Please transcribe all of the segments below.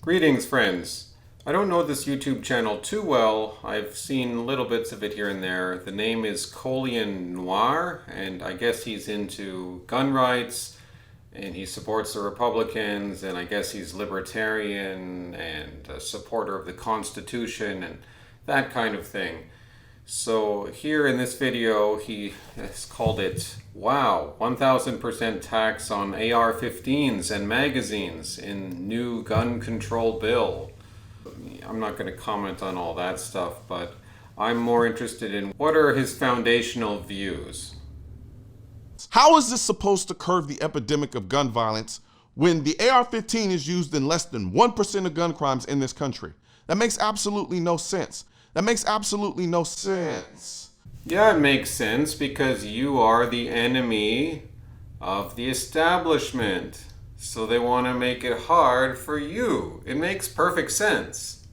Greetings, friends. I don't know this YouTube channel too well. I've seen little bits of it here and there. The name is Colion Noir, and I guess he's into gun rights, and he supports the Republicans, and I guess he's libertarian and a supporter of the Constitution and that kind of thing. So here in this video, he has called it, wow, 1000% tax on AR-15s and magazines in new gun control bill. I'm not going to comment on all that stuff, but I'm more interested in what are his foundational views. How is this supposed to curb the epidemic of gun violence when the AR-15 is used in less than 1% of gun crimes in this country? That makes absolutely no sense. That makes absolutely no sense. Yeah, it makes sense because you are the enemy of the establishment. So they want to make it hard for you. It makes perfect sense.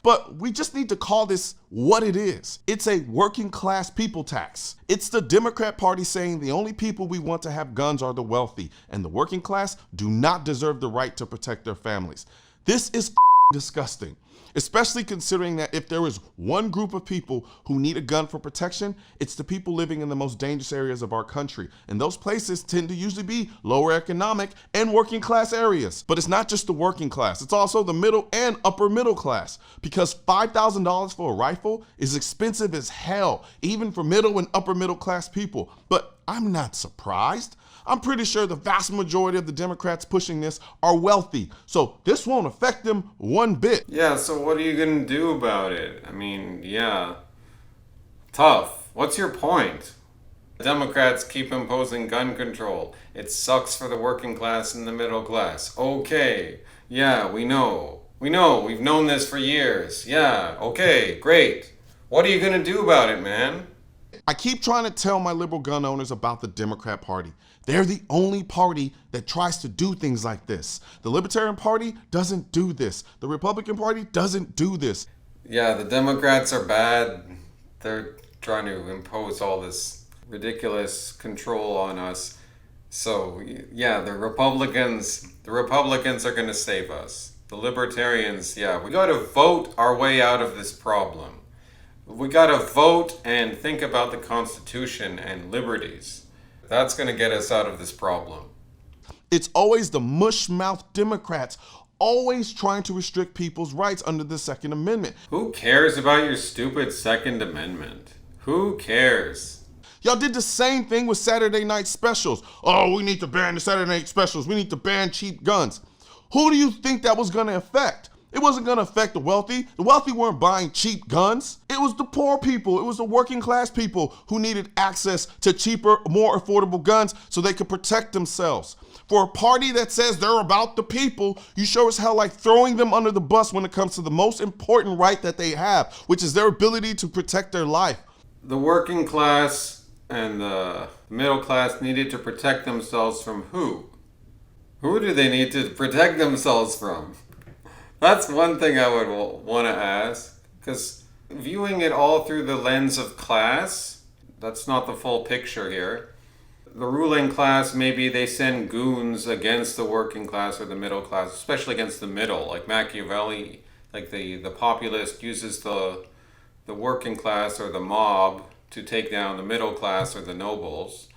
But we just need to call this what it is. It's a working class people tax. It's the Democrat Party saying the only people we want to have guns are the wealthy, and the working class do not deserve the right to protect their families. This is disgusting, especially considering that if there is one group of people who need a gun for protection, it's the people living in the most dangerous areas of our country. And those places tend to usually be lower economic and working class areas. But it's not just the working class, it's also the middle and upper middle class, because $5,000 for a rifle is expensive as hell, even for middle and upper middle class people. But I'm not surprised. I'm pretty sure the vast majority of the Democrats pushing this are wealthy, so this won't affect them one bit. Yeah, so what are you going to do about it? I mean, yeah, tough. What's your point? Democrats keep imposing gun control. It sucks for the working class and the middle class. Okay, yeah, we know. We've known this for years. Yeah, okay, great. What are you going to do about it, man? I keep trying to tell my liberal gun owners about the Democrat Party. They're the only party that tries to do things like this. The Libertarian Party doesn't do this. The Republican Party doesn't do this. Yeah, the Democrats are bad. They're trying to impose all this ridiculous control on us. So, yeah, the Republicans are going to save us. The Libertarians, yeah, we got to vote our way out of this problem. We got to vote and think about the Constitution and liberties. That's going to get us out of this problem. It's always the mush-mouth Democrats always trying to restrict people's rights under the Second Amendment. Who cares about your stupid Second Amendment? Who cares? Y'all did the same thing with Saturday night specials. Oh, we need to ban the Saturday night specials. We need to ban cheap guns. Who do you think that was going to affect? It wasn't going to affect the wealthy. The wealthy weren't buying cheap guns. It was the poor people. It was the working class people who needed access to cheaper, more affordable guns so they could protect themselves. For a party that says they're about the people, you sure as hell like throwing them under the bus when it comes to the most important right that they have, which is their ability to protect their life. The working class and the middle class needed to protect themselves from who? Who do they need to protect themselves from? That's one thing I would want to ask, because viewing it all through the lens of class, that's not the full picture here. The ruling class, maybe they send goons against the working class or the middle class, especially against the middle, like Machiavelli, like the populist uses the working class or the mob to take down the middle class or the nobles.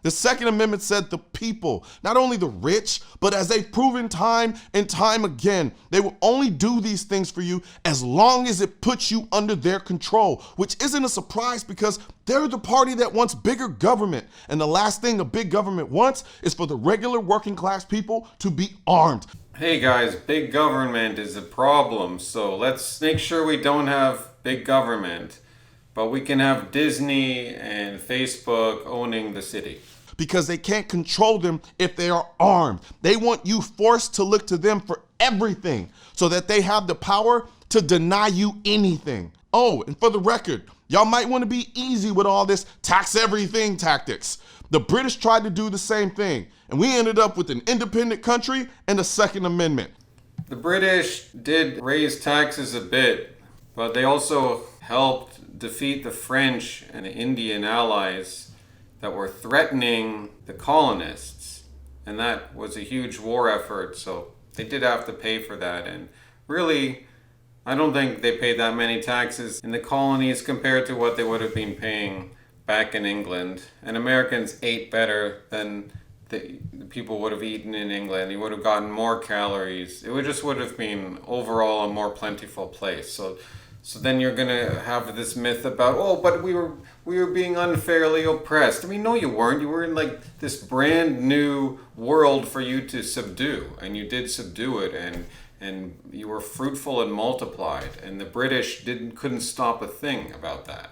The Second Amendment said the people, not only the rich, but as they've proven time and time again, they will only do these things for you as long as it puts you under their control, which isn't a surprise because they're the party that wants bigger government. And the last thing a big government wants is for the regular working class people to be armed. Hey guys, big government is a problem, so let's make sure we don't have big government, but we can have Disney and Facebook owning the city. Because they can't control them if they are armed. They want you forced to look to them for everything so that they have the power to deny you anything. Oh, and for the record, y'all might want to be easy with all this tax everything tactics. The British tried to do the same thing, and we ended up with an independent country and a Second Amendment. The British did raise taxes a bit, but they also helped defeat the French and Indian allies that were threatening the colonists. And that was a huge war effort, so They did have to pay for that, and really, I don't think they paid that many taxes in the colonies compared to what they would have been paying back in England. And Americans ate better than the people would have eaten in England. You would have gotten more calories. It would have been overall a more plentiful place. So then you're gonna have this myth about, oh, but we were being unfairly oppressed. I mean, no, you weren't. You were in like this brand new world for you to subdue, and you did subdue it, and you were fruitful and multiplied, and the British couldn't stop a thing about that.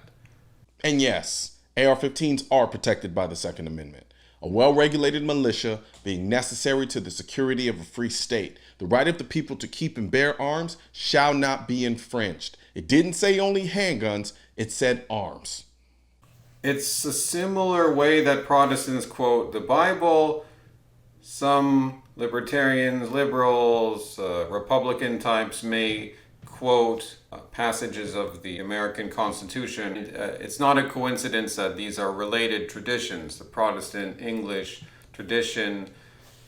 And yes, AR-15s are protected by the Second Amendment. A well-regulated militia being necessary to the security of a free state. The right of the people to keep and bear arms shall not be infringed. It didn't say only handguns, it said arms. It's a similar way that Protestants quote the Bible. Some libertarians, liberals, Republican types may quote passages of the American Constitution. It's not a coincidence that these are related traditions, the Protestant English tradition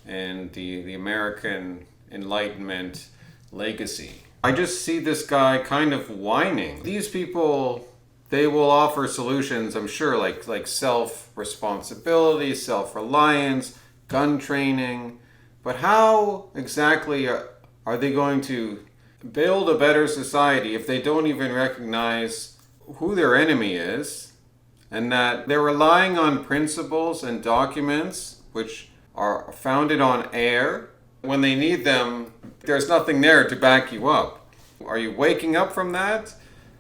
and the American Enlightenment legacy. I just see this guy kind of whining. These people, they will offer solutions, I'm sure, like self-responsibility, self-reliance, gun training. But how exactly are they going to build a better society if they don't even recognize who their enemy is, and that they're relying on principles and documents which are founded on air? When they need them, there's nothing there to back you up. Are you waking up from that?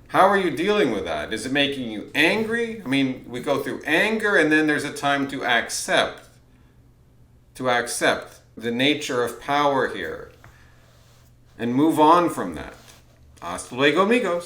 How are you dealing with that? Is it making you angry? I mean, we go through anger, and then there's a time to accept the nature of power here and move on from that. Hasta luego, amigos.